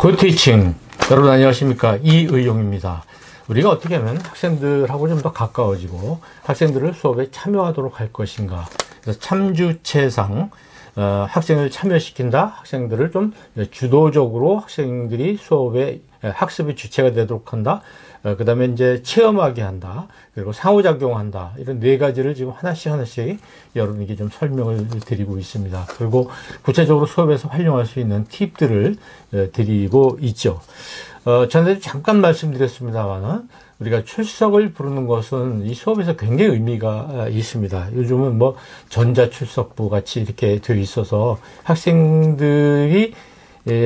굿티칭 여러분 안녕하십니까, 이의용입니다. 우리가 어떻게 하면 학생들하고 좀 더 가까워지고 학생들을 수업에 참여하도록 할 것인가. 그래서 참주체상, 학생을 참여시킨다, 학생들을 좀 주도적으로 학생들이 수업에 학습의 주체가 되도록 한다, 그 다음에 이제 체험하게 한다, 그리고 상호작용한다, 이런 네 가지를 지금 하나씩 여러분에게 좀 설명을 드리고 있습니다. 그리고 구체적으로 수업에서 활용할 수 있는 팁들을 드리고 있죠. 전에도 잠깐 말씀드렸습니다만, 우리가 출석을 부르는 것은 이 수업에서 굉장히 의미가 있습니다. 요즘은 뭐 전자출석부 같이 이렇게 되어 있어서 학생들이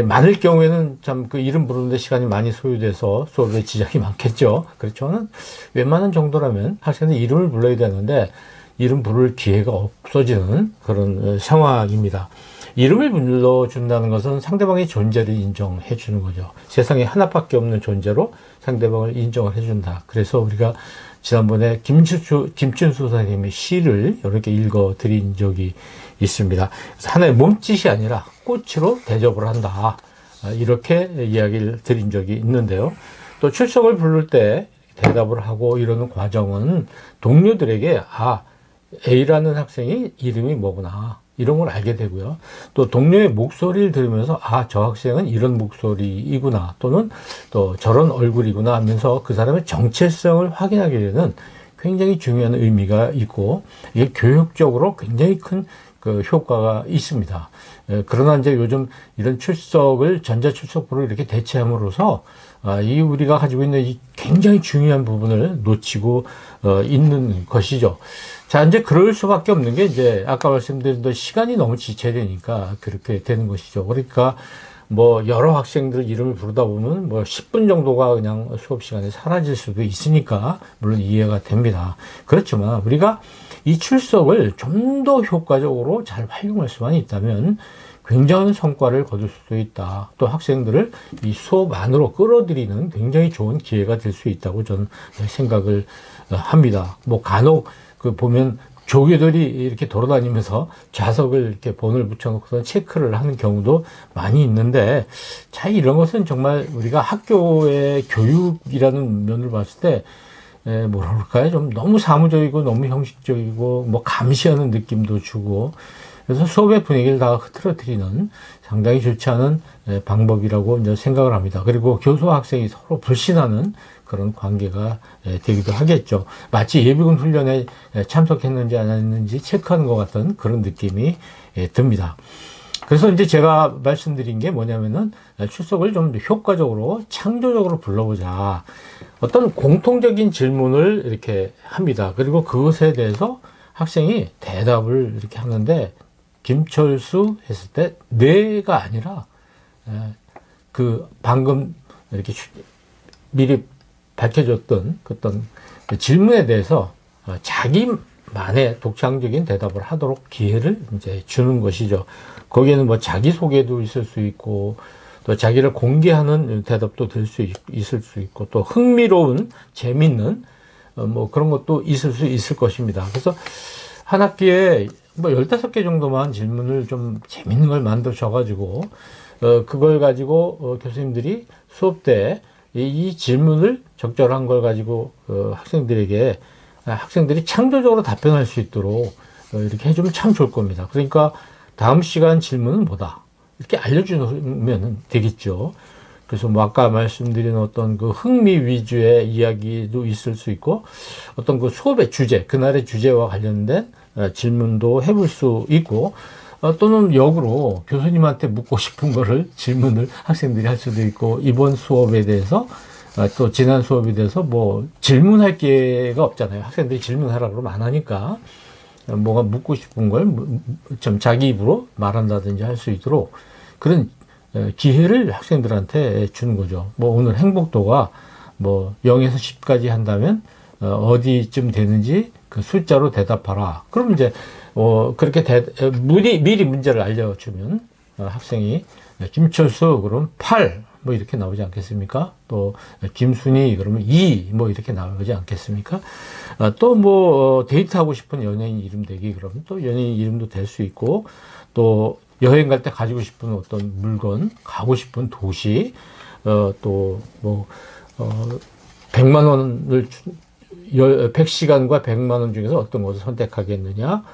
많을 경우에는 참 그 이름 부르는데 시간이 많이 소요돼서 수업에 지장이 많겠죠. 그렇지만 웬만한 정도라면 학생들 이름을 불러야 되는데 이름 부를 기회가 없어지는 그런 상황입니다. 이름을 불러준다는 것은 상대방의 존재를 인정해 주는 거죠. 세상에 하나밖에 없는 존재로 상대방을 인정을 해준다. 그래서 우리가 지난번에 김춘수 선생님의 시를 이렇게 읽어 드린 적이 있습니다. 그래서 하나의 몸짓이 아니라 꽃으로 대접을 한다, 이렇게 이야기를 드린 적이 있는데요. 또 출석을 부를 때 대답을 하고 이러는 과정은 동료들에게 A라는 학생이 이름이 뭐구나, 이런 걸 알게 되고요. 또 동료의 목소리를 들으면서 저 학생은 이런 목소리이구나, 또는 또 저런 얼굴이구나 하면서 그 사람의 정체성을 확인하게 되는 굉장히 중요한 의미가 있고, 이게 교육적으로 굉장히 큰 그 효과가 있습니다. 그러나 이제 요즘 이런 출석을 전자출석부로 이렇게 대체함으로써 이 우리가 가지고 있는 이 굉장히 중요한 부분을 놓치고 있는 것이죠. 자, 이제 그럴 수밖에 없는 게 이제 아까 말씀드린 대로 시간이 너무 지체되니까 그렇게 되는 것이죠. 그러니까 뭐 여러 학생들 이름을 부르다 보면 뭐 10분 정도가 그냥 수업 시간에 사라질 수도 있으니까 물론 이해가 됩니다. 그렇지만 우리가 이 출석을 좀 더 효과적으로 잘 활용할 수만 있다면 굉장한 성과를 거둘 수도 있다. 또 학생들을 이 수업 안으로 끌어들이는 굉장히 좋은 기회가 될 수 있다고 저는 생각을 합니다. 뭐 간혹 그 보면 조교들이 이렇게 돌아다니면서 좌석을 이렇게 번호를 붙여놓고서 체크를 하는 경우도 많이 있는데, 자, 이런 것은 정말 우리가 학교의 교육이라는 면을 봤을 때 뭐라 그럴까요? 좀 너무 사무적이고 너무 형식적이고 뭐 감시하는 느낌도 주고, 그래서 수업의 분위기를 다 흐트러뜨리는 상당히 좋지 않은 방법이라고 이제 생각을 합니다. 그리고 교수와 학생이 서로 불신하는 그런 관계가 되기도 하겠죠. 마치 예비군 훈련에 참석했는지 안 했는지 체크하는 것 같은 그런 느낌이 듭니다. 그래서 이제 제가 말씀드린 게 뭐냐면은 출석을 좀 효과적으로 창조적으로 불러보자. 어떤 공통적인 질문을 이렇게 합니다. 그리고 그것에 대해서 학생이 대답을 이렇게 하는데, 김철수 했을 때 네가 아니라 그 방금 이렇게 미리 밝혀줬던 그 어떤 질문에 대해서 자기만의 독창적인 대답을 하도록 기회를 이제 주는 것이죠. 거기에는 뭐 자기소개도 있을 수 있고, 또 자기를 공개하는 대답도 될 수 있을 수 있고, 또 흥미로운 재밌는 뭐 그런 것도 있을 수 있을 것입니다. 그래서 한 학기에 뭐 15개 정도만 질문을 좀 재밌는 걸 만들어 줘가지고 그걸 가지고 교수님들이 수업 때 이 질문을 적절한 걸 가지고 학생들이 창조적으로 답변할 수 있도록 이렇게 해주면 참 좋을 겁니다. 그러니까 다음 시간 질문은 뭐다, 이렇게 알려주면 되겠죠. 그래서 뭐 아까 말씀드린 어떤 그 흥미 위주의 이야기도 있을 수 있고, 어떤 그 수업의 주제, 그날의 주제와 관련된 질문도 해볼 수 있고, 또는 역으로 교수님한테 묻고 싶은 거를 질문을 학생들이 할 수도 있고, 이번 수업에 대해서 또 지난 수업에 대해서 뭐 질문할 기회가 없잖아요. 학생들이 질문하라 그러면 안 하니까 뭐가 묻고 싶은 걸 좀 자기 입으로 말한다든지 할 수 있도록 그런 기회를 학생들한테 주는 거죠. 뭐 오늘 행복도가 뭐 0에서 10까지 한다면 어디쯤 되는지 그 숫자로 대답하라. 그럼 이제 그렇게 미리 문제를 알려주면 학생이 김철수 그러면 8 뭐 이렇게 나오지 않겠습니까? 또 김순희 그러면 2 뭐 이렇게 나오지 않겠습니까? 또 뭐 데이트하고 싶은 연예인 이름 되기 그러면 또 연예인 이름도 될 수 있고, 또 여행 갈 때 가지고 싶은 어떤 물건, 가고 싶은 도시, 또, 뭐, 100만 원을, 100시간과 100만 원 중에서 어떤 것을 선택하겠느냐.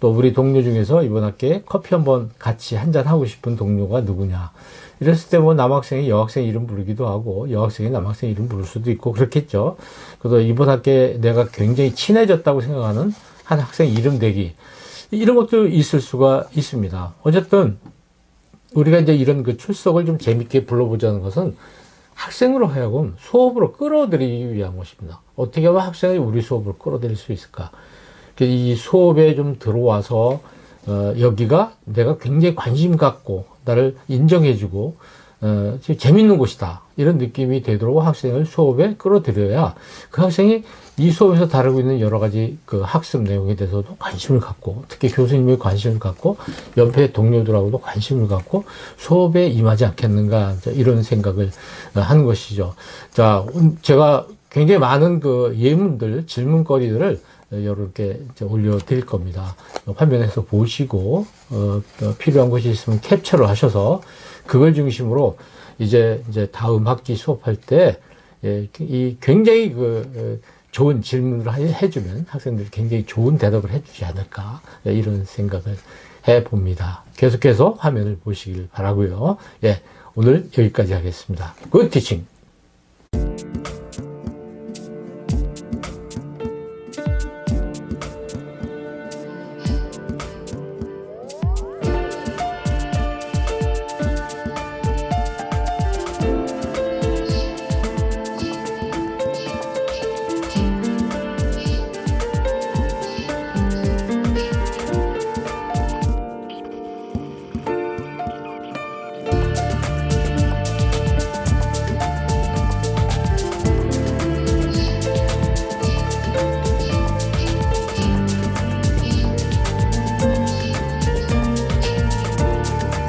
또 우리 동료 중에서 이번 학기에 커피 한번 같이 한잔 하고 싶은 동료가 누구냐. 이랬을 때 뭐 남학생이 여학생 이름 부르기도 하고 여학생이 남학생 이름 부를 수도 있고 그렇겠죠. 그래서 이번 학기에 내가 굉장히 친해졌다고 생각하는 한 학생 이름 대기. 이런 것도 있을 수가 있습니다. 어쨌든 우리가 이제 이런 그 출석을 좀 재밌게 불러보자는 것은 학생으로 하여금 수업으로 끌어들이기 위한 것입니다. 어떻게 하면 학생이 우리 수업을 끌어들일 수 있을까? 이 수업에 좀 들어와서 여기가 내가 굉장히 관심 갖고 나를 인정해주고 재밌는 곳이다 이런 느낌이 되도록 학생을 수업에 끌어들여야 그 학생이 이 수업에서 다루고 있는 여러 가지 그 학습 내용에 대해서도 관심을 갖고 특히 교수님의 관심을 갖고 옆에 동료들하고도 관심을 갖고 수업에 임하지 않겠는가 이런 생각을 하는 것이죠. 자, 제가 굉장히 많은 그 예문들 질문거리들을 여러분께 올려드릴 겁니다. 화면에서 보시고 필요한 것이 있으면 캡처를 하셔서 그걸 중심으로 이제 다음 학기 수업할 때 이 굉장히 그 좋은 질문을 해주면 학생들이 굉장히 좋은 대답을 해주지 않을까 이런 생각을 해봅니다. 계속해서 화면을 보시길 바라고요. 예, 오늘 여기까지 하겠습니다. 굿 티칭!